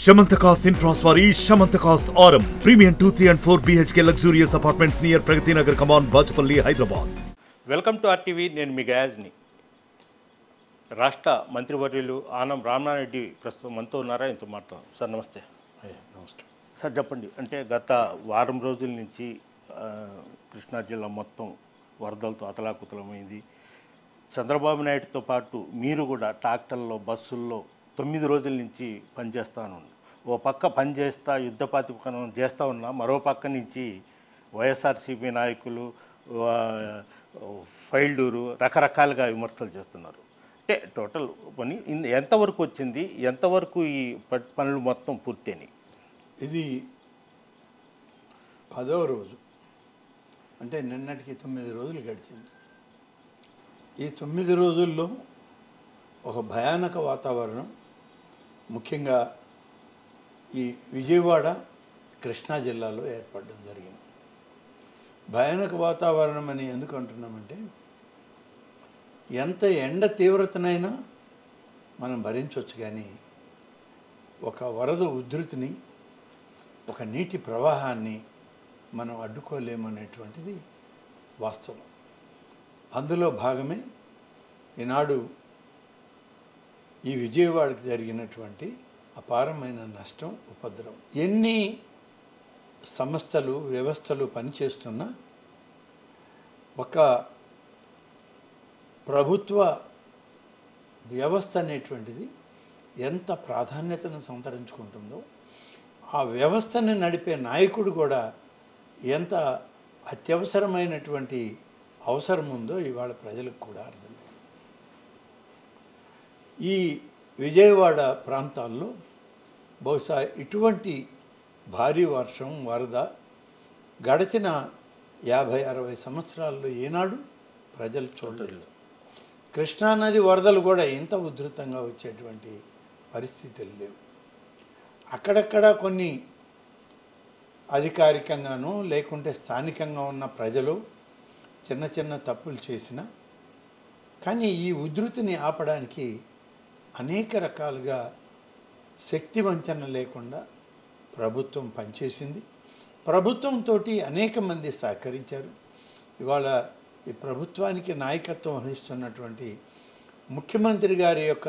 Shamantakas Infraswari, Shamantakas Aurum. Premium 2, 3 and 4 BHK luxurious apartments near Pragati Nagar, Kaman, Bajpalli, Hyderabad. Welcome to RTV. నేను మీ గయాజ్ని. రాష్ట్ర మంత్రివర్యులు ఆనం రామనారెడ్డి ప్రస్తుతం మనతో ఉన్నారా? ఇంత మాట్లాడతాం. సార్ నమస్తే. నమస్కారం సార్ చెప్పండి, అంటే గత వారం రోజుల నుంచి కృష్ణా జిల్లా మొత్తం వరదలతో అతలాకుతలమైంది. చంద్రబాబు నాయుడుతో పాటు మీరు కూడా ట్రాక్టర్లో బస్సుల్లో 9 రోజుల నుంచి పనిచేస్తాను. ఓ పక్క పనిచేస్తా యుద్ధ ప్రాతిపదికన చేస్తూ ఉన్నా, మరో పక్క నుంచి వైఎస్ఆర్సీపీ నాయకులు ఫైల్డూరు రకరకాలుగా విమర్శలు చేస్తున్నారు. అంటే టోటల్ పని ఎంతవరకు వచ్చింది, ఎంతవరకు ఈ పనులు మొత్తం పూర్తయినాయి? ఇది 10వ రోజు, అంటే నిన్నటికి 9 రోజులు గడిచింది. ఈ 9 రోజుల్లో ఒక భయానక వాతావరణం ముఖ్యంగా ఈ విజయవాడ కృష్ణా జిల్లాలో ఏర్పడడం జరిగింది. భయానక వాతావరణం అని ఎందుకు అంటున్నామంటే, ఎంత ఎండ తీవ్రతనైనా మనం భరించవచ్చు, కానీ ఒక వరద ఉధృతిని, ఒక నీటి ప్రవాహాన్ని మనం అడ్డుకోలేమనేటువంటిది వాస్తవం. అందులో భాగమే ఈనాడు ఈ విజయవాడకి జరిగినటువంటి అపారమైన నష్టం, ఉపద్రవం. ఎన్ని సంస్థలు, వ్యవస్థలు పనిచేస్తున్నా ఒక ప్రభుత్వ వ్యవస్థ అనేటువంటిది ఎంత ప్రాధాన్యతను సంతరించుకుంటుందో, ఆ వ్యవస్థని నడిపే నాయకుడు కూడా ఎంత అత్యవసరమైనటువంటి అవసరం ఉందో ఇవాళ ప్రజలకు కూడా అర్థమైంది. ఈ విజయవాడ ప్రాంతాల్లో బహుశా ఇటువంటి భారీ వర్షం, వరద గడిచిన 50-60 సంవత్సరాల్లో ఏనాడు ప్రజలు చూడలేదు. కృష్ణానది వరదలు కూడా ఇంత ఉధృతంగా వచ్చేటువంటి పరిస్థితులు లేవు. అక్కడక్కడ కొన్ని అధికారికంగానూ లేకుంటే స్థానికంగా ఉన్న ప్రజలు చిన్న చిన్న తప్పులు చేసినా, కానీ ఈ ఉధృతిని ఆపడానికి అనేక రకాలుగా శక్తి వంచన లేకుండా ప్రభుత్వం పనిచేసింది. ప్రభుత్వంతో అనేక మంది సహకరించారు. ఇవాళ ఈ ప్రభుత్వానికి నాయకత్వం వహిస్తున్నటువంటి ముఖ్యమంత్రి గారి యొక్క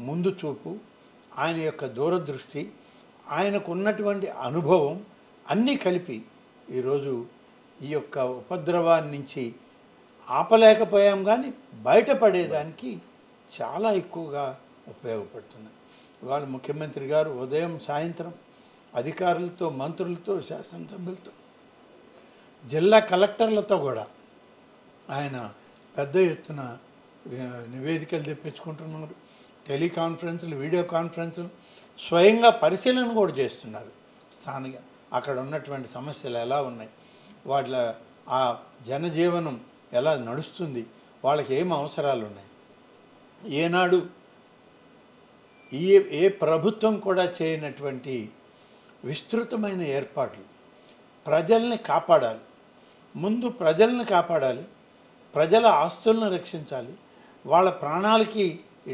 ముందు చూపు, ఆయన యొక్క దూరదృష్టి, ఆయనకు ఉన్నటువంటి అనుభవం అన్నీ కలిపి ఈరోజు ఈ యొక్క ఉపద్రవాన్ని నుంచి ఆపలేకపోయాం, కానీ బయటపడేదానికి చాలా ఎక్కువగా ఉపయోగపడుతున్నాయి. ఇవాళ ముఖ్యమంత్రి గారు ఉదయం సాయంత్రం అధికారులతో, మంత్రులతో, శాసనసభ్యులతో, జిల్లా కలెక్టర్లతో కూడా ఆయన పెద్ద ఎత్తున నివేదికలు తెప్పించుకుంటున్నారు. టెలికాన్ఫరెన్సులు, వీడియో కాన్ఫరెన్సులు, స్వయంగా పరిశీలన కూడా చేస్తున్నారు. స్థానిక అక్కడ ఉన్నటువంటి సమస్యలు ఎలా ఉన్నాయి, వాళ్ళ ఆ జనజీవనం ఎలా నడుస్తుంది, వాళ్ళకి ఏం అవసరాలు ఉన్నాయి. ఏనాడు ఏ ప్రభుత్వం కూడా చేయనటువంటి విస్తృతమైన ఏర్పాట్లు. ప్రజల్ని కాపాడాలి, ముందు ప్రజల్ని కాపాడాలి, ప్రజల ఆస్తులను రక్షించాలి, వాళ్ళ ప్రాణాలకి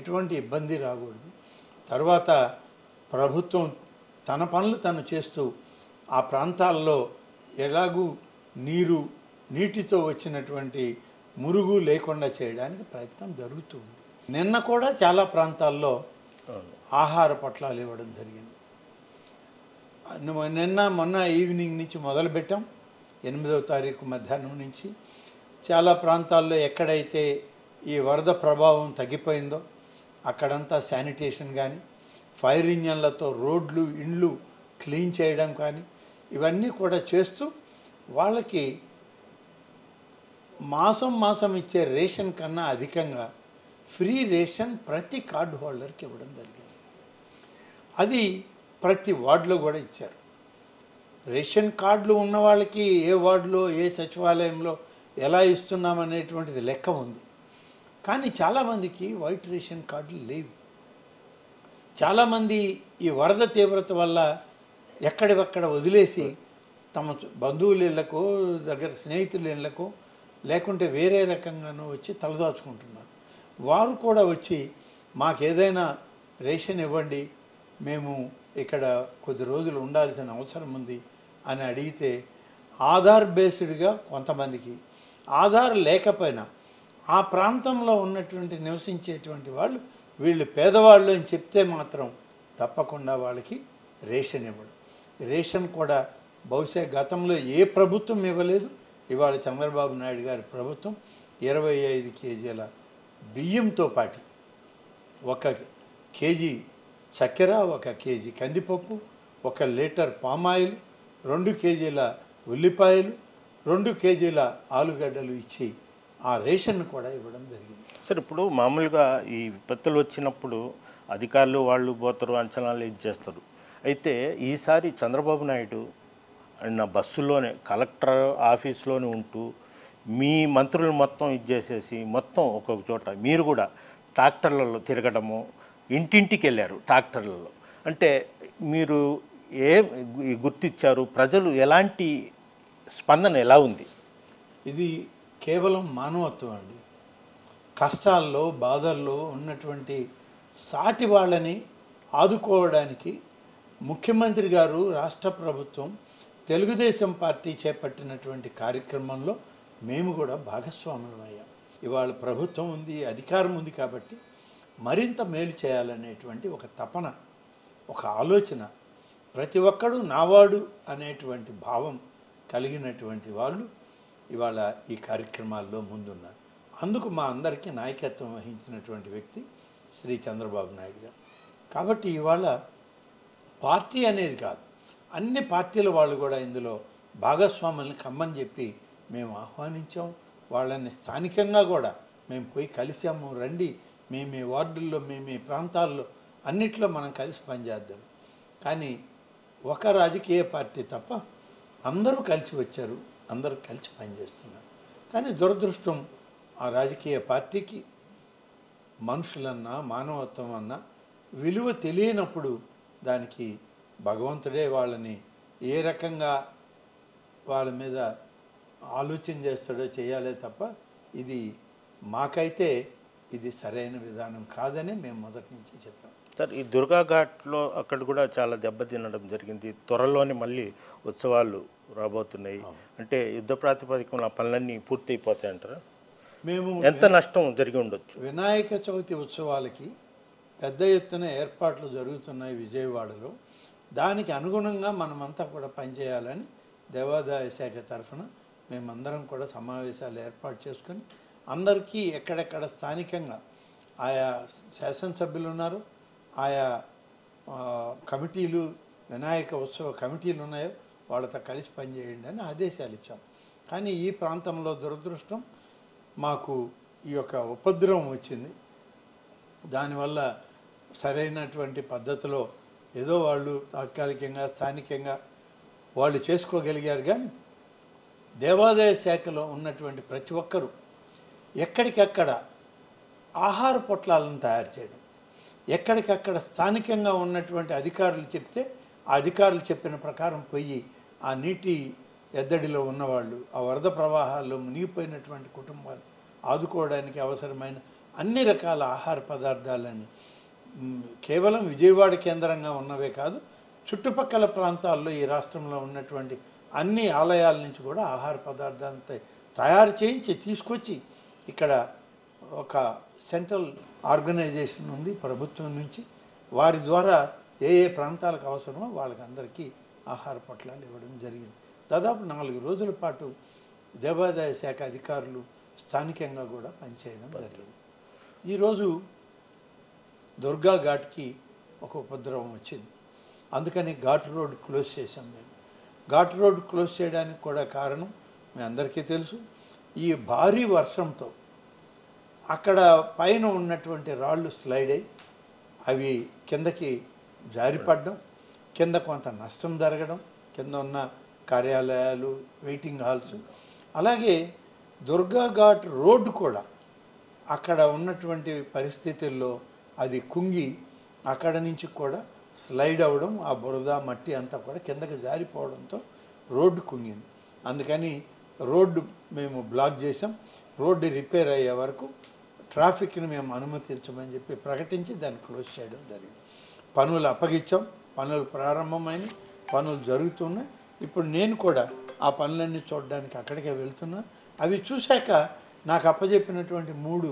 ఎటువంటి ఇబ్బంది రాకూడదు. తర్వాత ప్రభుత్వం తన పనులు తను చేస్తూ ఆ ప్రాంతాల్లో ఎలాగూ నీటితో వచ్చినటువంటి మురుగు లేకుండా చేయడానికి ప్రయత్నం జరుగుతుంది. నిన్న కూడా చాలా ప్రాంతాల్లో ఆహార పొట్లాలు ఇవ్వడం జరిగింది. మొన్న ఈవినింగ్ నుంచి మొదలుపెట్టాం. 8వ తారీఖు మధ్యాహ్నం నుంచి చాలా ప్రాంతాల్లో ఎక్కడైతే ఈ వరద ప్రభావం తగ్గిపోయిందో అక్కడంతా శానిటేషన్ కానీ, ఫైర్ ఇంజన్లతో రోడ్లు, ఇండ్లు క్లీన్ చేయడం కానీ, ఇవన్నీ కూడా చేస్తూ వాళ్ళకి మాసం ఇచ్చే రేషన్ కన్నా అధికంగా ఫ్రీ రేషన్ ప్రతి కార్డు హోల్డర్కి ఇవ్వడం జరిగింది. అది ప్రతి వార్డులో కూడా ఇచ్చారు. రేషన్ కార్డులు ఉన్న వాళ్ళకి ఏ వార్డులో, ఏ సచివాలయంలో ఎలా ఇస్తున్నామనేటువంటిది లెక్క ఉంది. కానీ చాలామందికి వైట్ రేషన్ కార్డులు లేవు. చాలామంది ఈ వరద తీవ్రత వల్ల ఎక్కడివక్కడ వదిలేసి తమ బంధువుల ఇళ్లకో, దగ్గర స్నేహితుల ఇళ్లకో, లేకుంటే వేరే రకంగానో వచ్చి తలదాచుకుంటున్నారు. వారు కూడా వచ్చి మాకు ఏదైనా రేషన్ ఇవ్వండి, మేము ఇక్కడ కొద్ది రోజులు ఉండాల్సిన అవసరం ఉంది అని అడిగితే ఆధార్ బేస్డ్గా కొంతమందికి, ఆధార్ లేకపోయినా ఆ ప్రాంతంలో ఉన్నటువంటి నివసించేటువంటి వాళ్ళు వీళ్ళు పేదవాళ్ళు అని చెప్తే మాత్రం తప్పకుండా వాళ్ళకి రేషన్ ఇవ్వడం. రేషన్ కూడా బహుశా గతంలో ఏ ప్రభుత్వం ఇవ్వలేదు. ఇవాళ చంద్రబాబు నాయుడు గారి ప్రభుత్వం 25 కేజీల బియ్యంతో పాటు 1 కేజీ చక్కెర, 1 కేజీ కందిపప్పు, 1 లీటర్ పామాయిల్, 2 కేజీల ఉల్లిపాయలు, 2 కేజీల ఆలుగడ్డలు ఇచ్చి ఆ రేషన్ కూడా ఇవ్వడం జరిగింది. సార్, ఇప్పుడు మామూలుగా ఈ విపత్తులు వచ్చినప్పుడు అధికారులు వాళ్ళు పోతారు, అంచనాలు ఇది చేస్తారు. అయితే ఈసారి చంద్రబాబు నాయుడు ఆయన బస్సులోనే కలెక్టర్ ఆఫీస్లోనే ఉంటూ మీ మంత్రులు మొత్తం ఇచ్చేసేసి మొత్తం ఒక్కొక్క చోట మీరు కూడా ట్రాక్టర్లలో తిరగడము, ఇంటింటికి వెళ్ళారు ట్రాక్టర్లలో. అంటే మీరు గుర్తించారు? ప్రజలు ఎలాంటి స్పందన ఎలా ఉంది? ఇది కేవలం మానవత్వం అండి. కష్టాల్లో బాధల్లో ఉన్నటువంటి సాటి వాళ్ళని ఆదుకోవడానికి ముఖ్యమంత్రి గారు, రాష్ట్ర ప్రభుత్వం, తెలుగుదేశం పార్టీ చేపట్టినటువంటి కార్యక్రమంలో మేము కూడా భాగస్వాములమయ్యాం. ఇవాళ ప్రభుత్వం ఉంది, అధికారం ఉంది కాబట్టి మరింత మేలు చేయాలనేటువంటి ఒక తపన, ఒక ఆలోచన, ప్రతి ఒక్కడు నావాడు అనేటువంటి భావం కలిగినటువంటి వాళ్ళు ఇవాళ ఈ కార్యక్రమాల్లో ముందున్నారు. అందుకు మా అందరికీ నాయకత్వం వహించినటువంటి వ్యక్తి శ్రీ చంద్రబాబు నాయుడు గారు. కాబట్టి ఇవాళ పార్టీ అనేది కాదు, అన్ని పార్టీల వాళ్ళు కూడా ఇందులో భాగస్వాములను కమ్మని చెప్పి మేము ఆహ్వానించాం. వాళ్ళని స్థానికంగా కూడా మేము పోయి కలిసాము. రండి, మేమే వార్డుల్లో, మేమే ప్రాంతాల్లో అన్నిట్లో మనం కలిసి పనిచేద్దాం. కానీ ఒక రాజకీయ పార్టీ తప్ప అందరూ కలిసి వచ్చారు, అందరూ కలిసి పనిచేస్తున్నారు. కానీ దురదృష్టం, ఆ రాజకీయ పార్టీకి మనుషులన్నా మానవత్వం అన్నా విలువ తెలియనప్పుడు దానికి భగవంతుడే వాళ్ళని ఏ రకంగా వాళ్ళ మీద ఆలోచన చేస్తాడో చేయాలే తప్ప ఇది మాకైతే ఇది సరైన విధానం కాదని మేము మొదటి నుంచి చెప్పాం. సార్, ఈ దుర్గా ఘాట్లో అక్కడ కూడా చాలా దెబ్బతినడం జరిగింది. త్వరలోనే మళ్ళీ ఉత్సవాలు రాబోతున్నాయి. అంటే యుద్ధ ప్రాతిపదికన ఆ పనులన్నీ పూర్తి అయిపోతాయి అంటారా? మేము ఎంత నష్టం జరిగి ఉండొచ్చు? వినాయక చవితి ఉత్సవాలకి పెద్ద ఎత్తున ఏర్పాట్లు జరుగుతున్నాయి విజయవాడలో. దానికి అనుగుణంగా మనమంతా కూడా పనిచేయాలని దేవాదాయ శాఖ తరఫున మేమందరం కూడా సమావేశాలు ఏర్పాటు చేసుకొని అందరికీ ఎక్కడెక్కడ స్థానికంగా ఆయా శాసనసభ్యులు ఉన్నారు, ఆయా కమిటీలు, వినాయక ఉత్సవ కమిటీలు ఉన్నాయో వాళ్ళతో కలిసి పనిచేయండి అని ఆదేశాలు ఇచ్చాం. కానీ ఈ ప్రాంతంలో దురదృష్టం మాకు ఈ యొక్క ఉపద్రవం వచ్చింది. దానివల్ల సరైనటువంటి పద్ధతిలో ఏదో వాళ్ళు తాత్కాలికంగా స్థానికంగా వాళ్ళు చేసుకోగలిగారు. కానీ దేవాదాయ శాఖలో ఉన్నటువంటి ప్రతి ఒక్కరూ ఎక్కడికక్కడ ఆహార పొట్లాలను తయారు చేయడం, ఎక్కడికక్కడ స్థానికంగా ఉన్నటువంటి అధికారులు చెప్తే ఆ అధికారులు చెప్పిన ప్రకారం పోయి ఆ నీటి ఎద్దడిలో ఉన్నవాళ్ళు, ఆ వరద ప్రవాహాల్లో మునిగిపోయినటువంటి కుటుంబాలు ఆదుకోవడానికి అవసరమైన అన్ని రకాల ఆహార పదార్థాలని కేవలం విజయవాడ కేంద్రంగా ఉన్నవే కాదు, చుట్టుపక్కల ప్రాంతాల్లో ఈ రాష్ట్రంలో ఉన్నటువంటి అన్ని ఆలయాల నుంచి కూడా ఆహార పదార్థాలను తయారు చేయించి తీసుకొచ్చి ఇక్కడ ఒక సెంట్రల్ ఆర్గనైజేషన్ ఉంది ప్రభుత్వం నుంచి, వారి ద్వారా ఏ ఏ ప్రాంతాలకు అవసరమో వాళ్ళకి అందరికీ ఆహార పొట్లాలు ఇవ్వడం జరిగింది. దాదాపు 4 రోజుల పాటు దేవాదాయ శాఖ అధికారులు స్థానికంగా కూడా పనిచేయడం జరిగింది. ఈరోజు దుర్గా ఘాట్కి ఒక ఉపద్రవం వచ్చింది. అందుకని ఘాట్ రోడ్ క్లోజ్ చేసాం. మేము ఘాట్ రోడ్ క్లోజ్ చేయడానికి కూడా కారణం మీ అందరికీ తెలుసు. ఈ భారీ వర్షంతో అక్కడ పైన ఉన్నటువంటి రాళ్ళు స్లైడ్ అయ్యి అవి కిందకి జారిపడడం, కింద కొంత నష్టం జరగడం, కింద ఉన్న కార్యాలయాలు, వెయిటింగ్ హాల్స్, అలాగే దుర్గా ఘాట్ రోడ్డు కూడా అక్కడ ఉన్నటువంటి పరిస్థితుల్లో అది కుంగి అక్కడ నుంచి కూడా స్లైడ్ అవ్వడం, ఆ బురద మట్టి అంతా కూడా కిందకి జారిపోవడంతో రోడ్డు కుంగింది. అందుకని రోడ్డు మేము బ్లాక్ చేసాం. రోడ్డు రిపేర్ అయ్యే వరకు ట్రాఫిక్ని మేము అనుమతించమని చెప్పి ప్రకటించి దాన్ని క్లోజ్ చేయడం జరిగింది. పనులు అప్పగించాం, పనులు ప్రారంభమైన పనులు జరుగుతున్నాయి. ఇప్పుడు నేను కూడా ఆ పనులన్నీ చూడడానికి అక్కడికే వెళ్తున్నా. అవి చూశాక నాకు అప్పచెప్పినటువంటి 3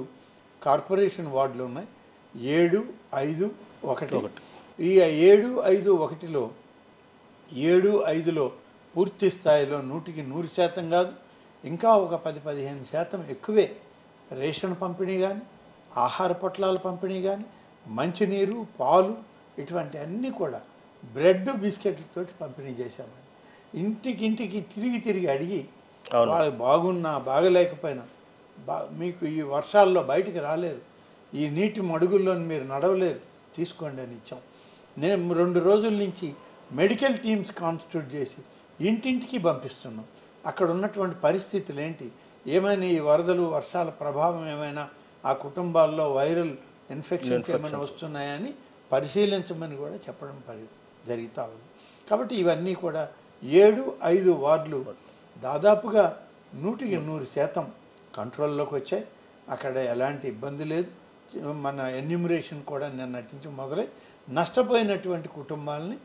కార్పొరేషన్ వార్డులు ఉన్నాయి. 7, 5, 1. ఈ 7, 5, 1లో 7, 5లో పూర్తి స్థాయిలో 100కి 100% కాదు, ఇంకా ఒక 10-15% ఎక్కువే రేషన్ పంపిణీ కానీ, ఆహార పొట్లాల పంపిణీ కానీ, మంచినీరు, పాలు ఇటువంటి అన్నీ కూడా బ్రెడ్ బిస్కెట్లతోటి పంపిణీ చేశామండి. ఇంటికి తిరిగి అడిగి వాళ్ళు బాగున్నా బాగలేకపోయినా మీకు ఈ వర్షాల్లో బయటికి రాలేరు, ఈ నీటి మడుగుల్లో మీరు నడవలేరు, తీసుకోండి అని ఇచ్చాం. నేను 2 రోజుల నుంచి మెడికల్ టీమ్స్ కాన్స్టిట్యూట్ చేసి ఇంటింటికి పంపిస్తున్నాం. అక్కడ ఉన్నటువంటి పరిస్థితులు ఏంటి, ఏమైనా ఈ వరదలు వర్షాల ప్రభావం ఏమైనా ఆ కుటుంబాల్లో వైరల్ ఇన్ఫెక్షన్స్ ఏమైనా వస్తున్నాయని పరిశీలించమని కూడా చెప్పడం జరుగుతూ ఉంది. కాబట్టి ఇవన్నీ కూడా 7, 5 వార్డులు దాదాపుగా 100కి 100% కంట్రోల్లోకి వచ్చాయి. అక్కడ ఎలాంటి ఇబ్బంది లేదు. మన ఎన్యూమరేషన్ కూడా నిన్నటి నుంచి మొదలై నష్టపోయినటువంటి కుటుంబాలని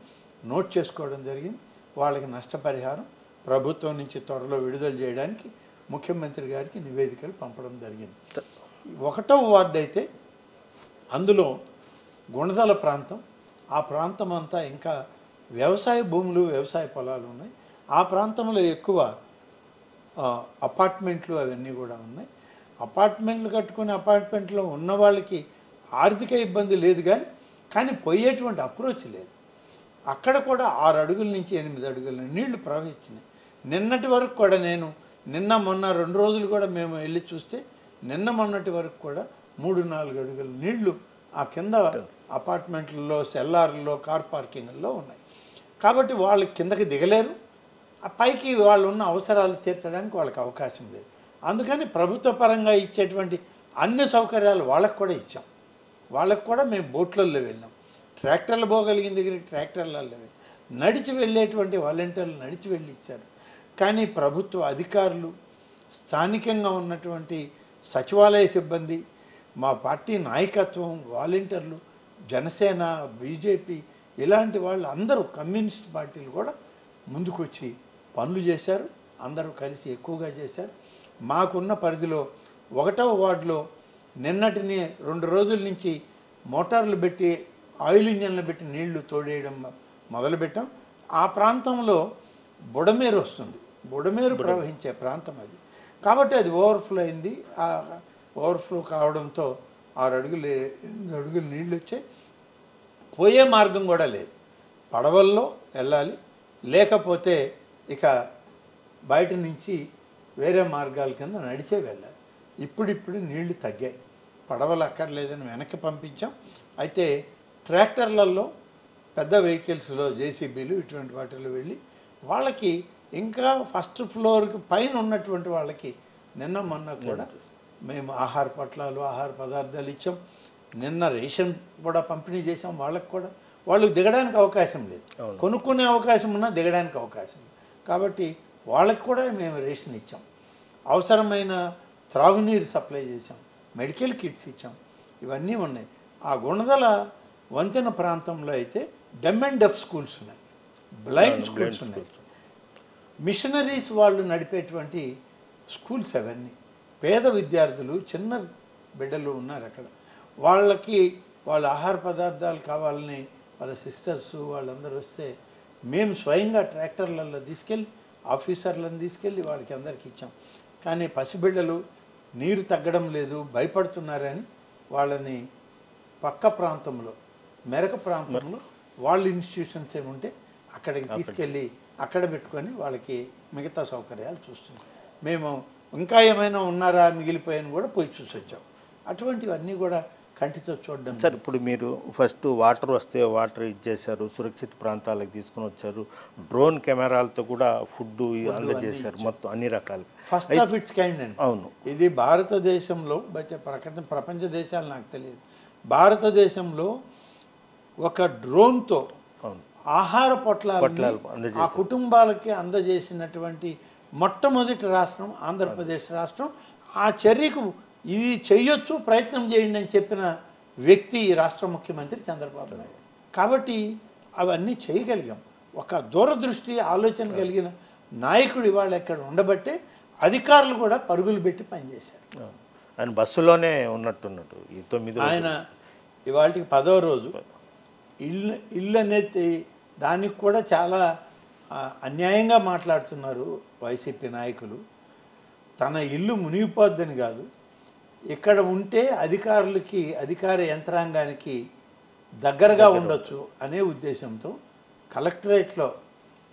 నోట్ చేసుకోవడం జరిగింది. వాళ్ళకి నష్టపరిహారం ప్రభుత్వం నుంచి త్వరలో విడుదల చేయడానికి ముఖ్యమంత్రి గారికి నివేదికలు పంపడం జరిగింది. 1వ వార్డు అయితే అందులో గుణదల ప్రాంతం, ఆ ప్రాంతం అంతా ఇంకా వ్యవసాయ భూములు, వ్యవసాయ పొలాలు ఉన్నాయి. ఆ ప్రాంతంలో ఎక్కువ అపార్ట్మెంట్లు అవన్నీ కూడా ఉన్నాయి. అపార్ట్మెంట్లు కట్టుకుని అపార్ట్మెంట్లో ఉన్న వాళ్ళకి ఆర్థిక ఇబ్బంది లేదు, కానీ పోయేటువంటి అప్రోచ్ లేదు. అక్కడ కూడా 6 అడుగుల నుంచి 8 అడుగుల నీళ్లు ప్రవహించినాయి. నిన్నటి వరకు కూడా నిన్న మొన్న 2 రోజులు కూడా మేము వెళ్ళి చూస్తే నిన్న మొన్నటి వరకు కూడా 3-4 అడుగుల నీళ్లు ఆ కింద అపార్ట్మెంట్లలో, సెల్లార్లలో, కార్ పార్కింగ్ల్లో ఉన్నాయి. కాబట్టి వాళ్ళు కిందకి దిగలేరు, ఆ పైకి వాళ్ళు ఉన్న అవసరాలు తీర్చడానికి వాళ్ళకి అవకాశం లేదు. అందుకని ప్రభుత్వ పరంగా ఇచ్చేటువంటి అన్ని సౌకర్యాలు వాళ్ళకు కూడా ఇచ్చాం. వాళ్ళకు కూడా మేము బోట్లలో వెళ్ళాం, ట్రాక్టర్లు పోగలిగిన దగ్గరికి ట్రాక్టర్లలో వెళ్ళాం, నడిచి వెళ్ళేటువంటి వాలంటీర్లు నడిచి వెళ్ళి ఇచ్చారు. కానీ ప్రభుత్వ అధికారులు, స్థానికంగా ఉన్నటువంటి సచివాలయ సిబ్బంది, మా పార్టీ నాయకత్వం, వాలంటీర్లు, జనసేన, బీజేపీ ఇలాంటి వాళ్ళు అందరూ, కమ్యూనిస్ట్ పార్టీలు కూడా ముందుకొచ్చి పనులు చేశారు. అందరూ కలిసి ఎక్కువగా చేశారు. మాకున్న పరిధిలో 1వ వార్డులో నిన్నటిని 2 రోజుల నుంచి మోటార్లు పెట్టి, ఆయిల్ ఇంజన్లు పెట్టి నీళ్లు తోడేయడం మొదలుపెట్టాం. ఆ ప్రాంతంలో బుడమేరు వస్తుంది, బుడమేరు ప్రవహించే ప్రాంతం అది. కాబట్టి అది ఓవర్ఫ్లో అయింది. ఆ ఓవర్ఫ్లో కావడంతో 6 అడుగులు 8 అడుగులు నీళ్ళు వచ్చాయి. పోయే మార్గం కూడా లేదు, పడవల్లో వెళ్ళాలి, లేకపోతే ఇక బయట నుంచి వేరే మార్గాల కింద నడిచే వెళ్ళాలి. ఇప్పుడు నీళ్లు తగ్గాయి, పడవలు అక్కర్లేదని వెనక్కి పంపించాం. అయితే ట్రాక్టర్లలో, పెద్ద వెహికల్స్లో, జేసీబీలు ఇటువంటి వాటిలో వెళ్ళి వాళ్ళకి ఇంకా ఫస్ట్ ఫ్లోర్కి పైన ఉన్నటువంటి వాళ్ళకి నిన్న మొన్న కూడా మేము ఆహార పొట్లాలు, ఆహార పదార్థాలు ఇచ్చాం. నిన్న రేషన్ కూడా పంపిణీ చేసాం. వాళ్ళకు కూడా వాళ్ళు దిగడానికి అవకాశం లేదు, కొనుక్కునే అవకాశం ఉన్నా దిగడానికి అవకాశం లేదు. కాబట్టి వాళ్ళకు కూడా మేము రేషన్ ఇచ్చాం. అవసరమైన త్రాగునీరు సప్లై చేసాం, మెడికల్ కిట్స్ ఇచ్చాం. ఇవన్నీ ఉన్నాయి. ఆ గుణదల వంతెన ప్రాంతంలో అయితే డమ్ అండ్ డెఫ్ స్కూల్స్ ఉన్నాయి, బ్లైండ్ స్కూల్స్ ఉన్నాయి, మిషనరీస్ వాళ్ళు నడిపేటువంటి స్కూల్స్ అవన్నీ. పేద విద్యార్థులు, చిన్న బిడ్డలు ఉన్నారు అక్కడ. వాళ్ళకి వాళ్ళ ఆహార పదార్థాలు కావాలని వాళ్ళ సిస్టర్స్ వాళ్ళందరూ వస్తే మేము స్వయంగా ట్రాక్టర్లలో తీసుకెళ్ళి, ఆఫీసర్లను తీసుకెళ్ళి వాళ్ళకి అందరికి ఇచ్చాం. కానీ పసిబిడ్డలు నీరు తగ్గడం లేదు, భయపడుతున్నారని వాళ్ళని పక్క ప్రాంతంలో, మెరక ప్రాంతంలో వాళ్ళ ఇన్స్టిట్యూషన్స్ ఏముంటే అక్కడికి తీసుకెళ్ళి అక్కడ పెట్టుకొని వాళ్ళకి మిగతా సౌకర్యాలు చూస్తున్నాం. మేము ఇంకా ఏమైనా ఉన్నారా మిగిలిపోయాని కూడా పోయి చూసి వచ్చాం. అటువంటివన్నీ కూడా కంటితో చూడడం. సార్, ఇప్పుడు మీరు ఫస్ట్ వాటర్ వస్తే వాటర్ ఇచ్చేశారు, సురక్షిత ప్రాంతాలకు తీసుకుని వచ్చారు, డ్రోన్ కెమెరాలతో కూడా ఫుడ్ అందజేశారు, మొత్తం అన్ని రకాలు. ఫస్ట్ ఆఫ్ ఇట్స్ కైండ్ అండి. అవును, ఇది భారతదేశంలో, ప్రపంచ దేశాలు నాకు తెలియదు, భారతదేశంలో ఒక డ్రోన్తో ఆహార పొట్లాలను ఆ కుటుంబాలకి అందజేసినటువంటి మొట్టమొదటి రాష్ట్రం ఆంధ్రప్రదేశ్ రాష్ట్రం. ఆ చర్యకు ఇది చెయ్యొచ్చు, ప్రయత్నం చేయండి అని చెప్పిన వ్యక్తి ఈ రాష్ట్ర ముఖ్యమంత్రి చంద్రబాబు నాయుడు. కాబట్టి అవన్నీ చేయగలిగాం. ఒక దూరదృష్టి ఆలోచన కలిగిన నాయకుడు ఇవాళ ఇక్కడ ఉండబట్టే అధికారులు కూడా పరుగులు పెట్టి పనిచేశారు. ఆయన బస్సులోనే ఉన్నట్టున్నట్టు ఈ 9 రోజులు. ఆయన ఇవాళకి 10వ రోజు ఇల్లు అనేది దానికి కూడా చాలా అన్యాయంగా మాట్లాడుతున్నారు వైసీపీ నాయకులు. తన ఇల్లు మునిగిపోద్దని కాదు, ఇక్కడ ఉంటే అధికారులకి అధికార యంత్రాంగానికి దగ్గరగా ఉండొచ్చు అనే ఉద్దేశంతో కలెక్టరేట్లో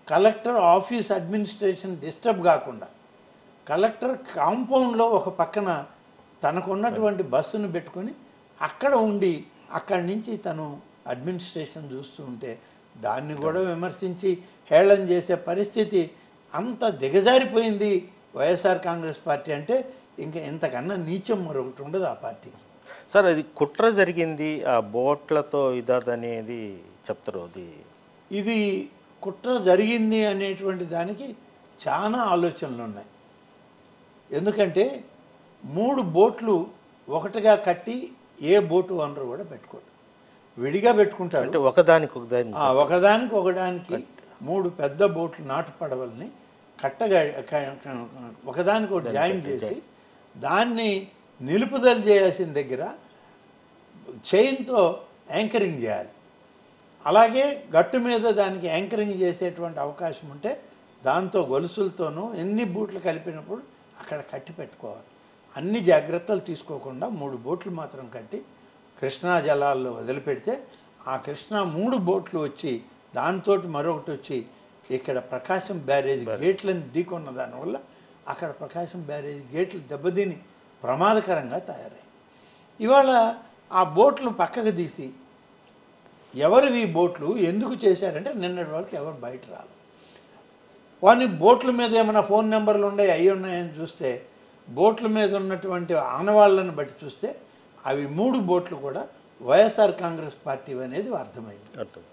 కలెక్టర్ ఆఫీస్ అడ్మినిస్ట్రేషన్ డిస్టర్బ్ కాకుండా కలెక్టర్ కాంపౌండ్లో ఒక పక్కన తనకున్నటువంటి బస్సును పెట్టుకొని అక్కడ ఉండి అక్కడి నుంచి తను అడ్మినిస్ట్రేషన్ చూస్తూ ఉంటే దాన్ని కూడా విమర్శించి హేళన చేసే పరిస్థితి అంత దిగజారిపోయింది వైఎస్ఆర్ కాంగ్రెస్ పార్టీ అంటే. ఇంకా ఇంతకన్నా నీచం మరొకటి ఉండదు ఆ పార్టీకి. సార్ అది కుట్ర జరిగింది ఆ బోట్లతో ఇదనేది చెప్తారు. ఇది కుట్ర జరిగింది అనేటువంటి దానికి చాలా ఆలోచనలు ఉన్నాయి. ఎందుకంటే 3 బోట్లు ఒకటిగా కట్టి ఏ బోటు ఓనర్ కూడా పెట్టుకోడు, విడిగా పెట్టుకుంటారు. అంటే ఒకదానికి 3 పెద్ద బోట్లు నాటు పడవల్ని కట్టగా ఒకదానికి ఒకటి జాయిన్ చేసి దాన్ని నిలుపుదల చేయాల్సిన దగ్గర చైన్తో యాంకరింగ్ చేయాలి. అలాగే గట్టు మీద దానికి యాంకరింగ్ చేసేటువంటి అవకాశం ఉంటే దాంతో గొలుసులతోనూ ఎన్ని బోట్లు కలిపినప్పుడు అక్కడ కట్టి పెట్టుకోవాలి. అన్ని జాగ్రత్తలు తీసుకోకుండా 3 బోట్లు మాత్రం కట్టి కృష్ణా జలాల్లో వదిలిపెడితే ఆ కృష్ణా 3 బోట్లు వచ్చి దాంతో మరొకటి వచ్చి ఇక్కడ ప్రకాశం బ్యారేజ్ గేట్లను ఢీకొన్న దానివల్ల అక్కడ ప్రకాశం బ్యారేజ్ గేట్లు దెబ్బతిని ప్రమాదకరంగా తయారయ్యాయి. ఇవాళ ఆ బోట్లు పక్కకు తీసి ఎవరివి బోట్లు ఎందుకు చేశారంటే నిన్నటి వరకు ఎవరు బయట రాలి. వాని బోట్ల మీద ఏమైనా ఫోన్ నెంబర్లు ఉన్నాయి అవి ఉన్నాయని చూస్తే బోట్ల మీద ఉన్నటువంటి ఆనవాళ్ళను బట్టి చూస్తే అవి 3 బోట్లు కూడా వైఎస్ఆర్ కాంగ్రెస్ పార్టీ అనేది అర్థమైంది.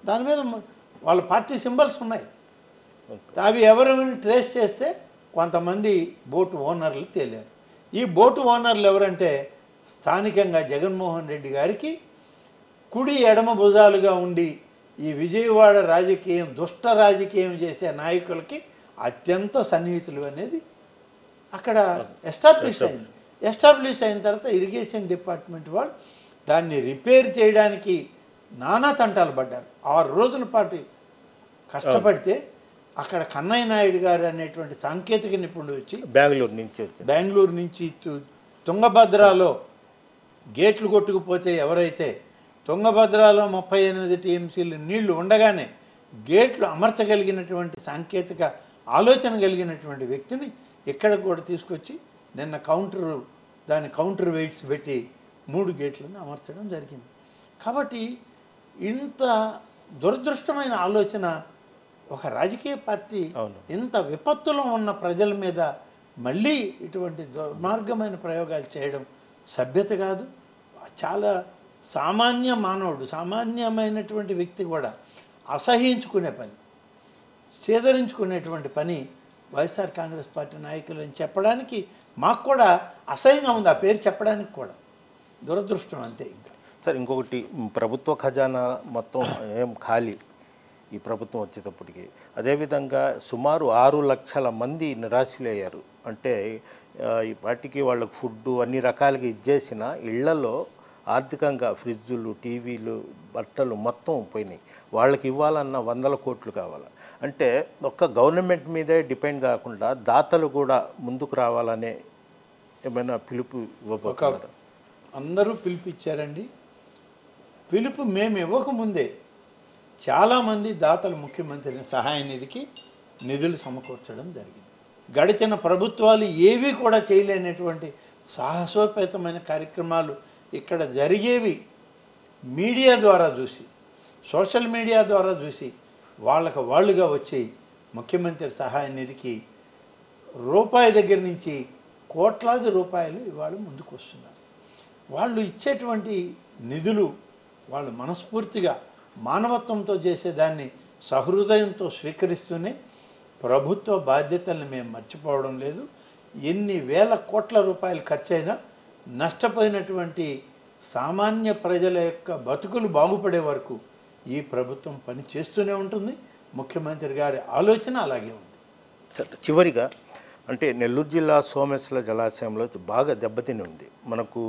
దాని మీద వాళ్ళ పార్టీ సింబల్స్ ఉన్నాయి. అవి ఎవరైనా ట్రేస్ చేస్తే కొంతమంది బోటు ఓనర్లు తేలారు. ఈ బోటు ఓనర్లు ఎవరంటే స్థానికంగా జగన్మోహన్ రెడ్డి గారికి కుడి ఎడమ భుజాలుగా ఉండి ఈ విజయవాడ రాజకీయం దుష్ట రాజకీయం చేసే నాయకులకి అత్యంత సన్నిహితులు అనేది అక్కడ ఎస్టాబ్లిష్ అయింది. ఎస్టాబ్లిష్ అయిన తర్వాత ఇరిగేషన్ డిపార్ట్మెంట్ వాళ్ళు దాన్ని రిపేర్ చేయడానికి నానా తంటాలు పడ్డారు. 6 రోజుల పాటు కష్టపడితే అక్కడ కన్నయ్య నాయుడు గారు అనేటువంటి సాంకేతిక నిపుణుడు వచ్చి బెంగళూరు నుంచి తుంగభద్రలో గేట్లు కొట్టుకుపోతే ఎవరైతే తుంగభద్రలో 38 టీఎంసీలు నీళ్లు ఉండగానే గేట్లు అమర్చగలిగినటువంటి సాంకేతిక ఆలోచన కలిగినటువంటి వ్యక్తిని ఇక్కడ కూడా తీసుకొచ్చి నిన్న దాని కౌంటర్ వెయిట్స్ పెట్టి 3 గేట్లను అమర్చడం జరిగింది. కాబట్టి ఇంత దురదృష్టమైన ఆలోచన ఒక రాజకీయ పార్టీ ఇంత విపత్తులో ఉన్న ప్రజల మీద మళ్ళీ ఇటువంటి దుర్మార్గమైన ప్రయోగాలు చేయడం సభ్యత కాదు. చాలా సామాన్య మానవుడు సామాన్యమైనటువంటి వ్యక్తి కూడా అసహించుకునే పని, చేదరించుకునేటువంటి పని వైఎస్ఆర్ కాంగ్రెస్ పార్టీ నాయకులు అని చెప్పడానికి మాకు కూడా అసహ్యంగా ఉంది. ఆ పేరు చెప్పడానికి కూడా దురదృష్టం అంతే. ఇంకా సార్ ఇంకొకటి, ప్రభుత్వ ఖజానా మొత్తం ఏం ఖాళీ ఈ ప్రభుత్వం వచ్చేటప్పటికి. అదేవిధంగా సుమారు 6 లక్షల మంది నిరాశలయ్యారు. అంటే ఈ పార్టీకి వాళ్ళకు ఫుడ్డు అన్ని రకాలుగా ఇచ్చేసిన ఇళ్లలో ఆర్థికంగా ఫ్రిడ్జులు, టీవీలు, బట్టలు మొత్తం పోయినాయి. వాళ్ళకి ఇవ్వాలన్న 100 కోట్లు కావాలి. అంటే ఒక్క గవర్నమెంట్ మీదే డిపెండ్ కాకుండా దాతలు కూడా ముందుకు రావాలనే ఏమైనా పిలుపు ఇవ్వబోతున్నారు? అందరూ పిలుపు ఇచ్చారండి. పిలుపు మేము ఇవ్వకముందే చాలామంది దాతలు ముఖ్యమంత్రి సహాయ నిధికి నిధులు సమకూర్చడం జరిగింది. గడిచిన ప్రభుత్వాలు ఏవి కూడా చేయలేనటువంటి సాహసోపేతమైన కార్యక్రమాలు ఇక్కడ జరిగేవి మీడియా ద్వారా చూసి, సోషల్ మీడియా ద్వారా చూసి వాళ్ళుగా వచ్చి ముఖ్యమంత్రి సహాయ నిధికి రూపాయి దగ్గర నుంచి కోట్లాది రూపాయలు ఇవాళ ముందుకు వస్తున్నారు. వాళ్ళు ఇచ్చేటువంటి నిధులు వాళ్ళు మనస్ఫూర్తిగా మానవత్వంతో చేసేదాన్ని సహృదయంతో స్వీకరిస్తూనే ప్రభుత్వ బాధ్యతలను మేము మర్చిపోవడం లేదు. ఎన్ని వేల కోట్ల రూపాయలు ఖర్చయినా నష్టపోయినటువంటి సామాన్య ప్రజల యొక్క బతుకులు బాగుపడే వరకు ఈ ప్రభుత్వం పని చేస్తూనే ఉంటుంది. ముఖ్యమంత్రి గారి ఆలోచన అలాగే ఉంది. చివరిగా అంటే నెల్లూరు జిల్లా సోమేశ్వర జలాశయంలో బాగా దెబ్బతిని ఉంది. మనకు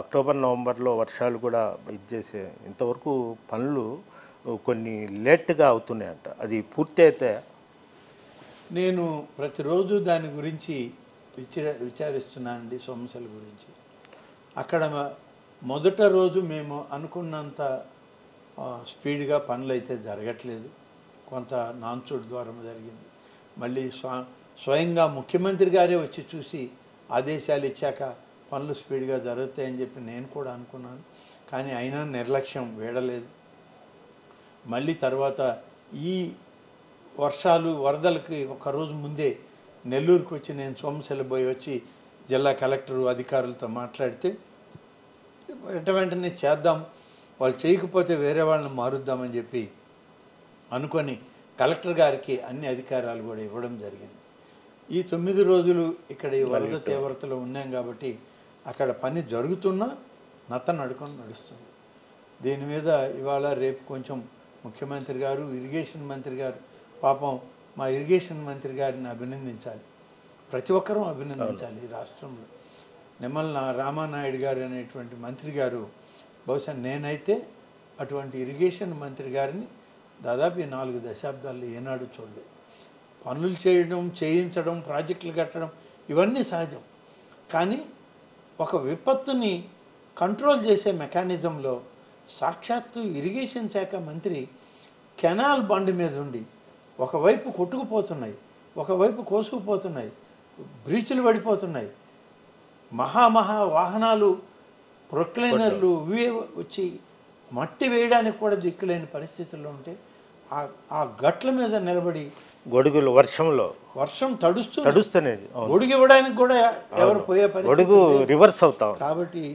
అక్టోబర్ నవంబర్లో వర్షాలు కూడా ఇచ్చేసే ఇంతవరకు పనులు కొన్ని లేట్గా అవుతున్నాయంట. అది పూర్తి అయితే నేను ప్రతిరోజు దాని గురించి విచారిస్తున్నానండి, సమస్యల గురించి. అక్కడ మొదట రోజు మేము అనుకున్నంత స్పీడ్గా పనులు అయితే జరగట్లేదు. కొంత నాన్చోడ్ ద్వారా జరిగింది. మళ్ళీ స్వయంగా ముఖ్యమంత్రి గారే వచ్చి చూసి ఆదేశాలు ఇచ్చాక పనులు స్పీడ్గా జరుగుతాయని చెప్పి నేను కూడా అనుకున్నాను. కానీ అయినా నిర్లక్ష్యం వీడలేదు. మళ్ళీ తర్వాత ఈ వరదలకి ఒకరోజు ముందే నెల్లూరుకు వచ్చి నేను సోమశిల పోయి వచ్చి జిల్లా కలెక్టరు అధికారులతో మాట్లాడితే వెంటనే చేద్దాం, వాళ్ళు చేయకపోతే వేరే వాళ్ళని మారుద్దామని చెప్పి అనుకొని కలెక్టర్ గారికి అన్ని అధికారాలు కూడా ఇవ్వడం జరిగింది. ఈ 9 రోజులు ఇక్కడ ఈ వరద తీవ్రతలో ఉన్నాం కాబట్టి అక్కడ పని జరుగుతున్నా నడుకొని నడుస్తుంది. దీని మీద ఇవాళ రేపు కొంచెం ముఖ్యమంత్రి గారు, ఇరిగేషన్ మంత్రి గారు, పాపం మా ఇరిగేషన్ మంత్రి గారిని అభినందించాలి. ప్రతి ఒక్కరూ అభినందించాలి. ఈ రాష్ట్రంలో నిమ్మల రామానాయుడు గారు అనేటువంటి మంత్రి గారు, బహుశా నేనైతే అటువంటి ఇరిగేషన్ మంత్రి గారిని దాదాపు 4 దశాబ్దాల్లో ఏనాడు చూడలేదు. పనులు చేయించడం, ప్రాజెక్టులు కట్టడం ఇవన్నీ సహజం. కానీ ఒక విపత్తుని కంట్రోల్ చేసే మెకానిజంలో సాక్షాత్తు ఇరిగేషన్ శాఖ మంత్రి కెనాల్ బండ్ మీద ఉండి ఒకవైపు కొట్టుకుపోతున్నాయి, ఒకవైపు కోసుకుపోతున్నాయి, బ్రీచ్లు పడిపోతున్నాయి, మహా వాహనాలు, ప్రొక్లైనర్లు ఇవే వచ్చి మట్టి వేయడానికి కూడా దిక్కులేని పరిస్థితుల్లో ఉంటే ఆ గట్ల మీద నిలబడి గొడుగులు వర్షం తడుస్తూనే గొడుగు ఇవ్వడానికి కూడా ఎవరు పోయే పరిస్థితి రివర్స్ అవుతాం. కాబట్టి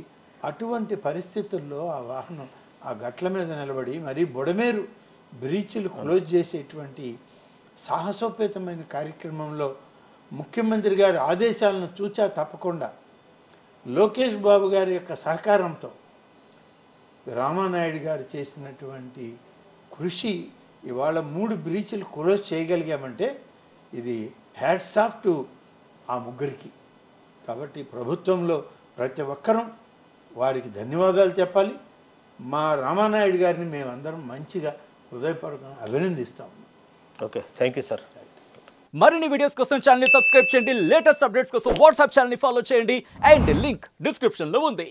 అటువంటి పరిస్థితుల్లో ఆ వాహనం ఆ గట్ల మీద నిలబడి మరి బుడమేరు బ్రీచ్లు క్లోజ్ చేసేటువంటి సాహసోపేతమైన కార్యక్రమంలో ముఖ్యమంత్రి గారి ఆదేశాలను చూచా తప్పకుండా లోకేష్ బాబు గారి యొక్క సహకారంతో రామానాయుడు గారు చేసినటువంటి కృషి ఇవాళ 3 బ్రీచ్లు క్లోజ్ చేయగలిగామంటే ఇది హ్యాట్స్ ఆఫ్ టు ఆ ముగ్గురికి. కాబట్టి ప్రభుత్వంలో ప్రతి ఒక్కరూ వారికి ధన్యవాదాలు చెప్పాలి. మా రామానాయుడు గారిని మేమందరం మంచిగా హృదయపూర్వకంగా అభినందిస్తాము. Okay, thank you sir. మరిన్ని వీడియోస్ కోసం ఛానల్ ని సబ్స్క్రైబ్ చేయండి. లేటెస్ట్ అప్డేట్స్ కోసం వాట్సాప్ ఛానల్ ని ఫాలో చేయండి. అండ్ లింక్ డిస్క్రిప్షన్ లో ఉంది.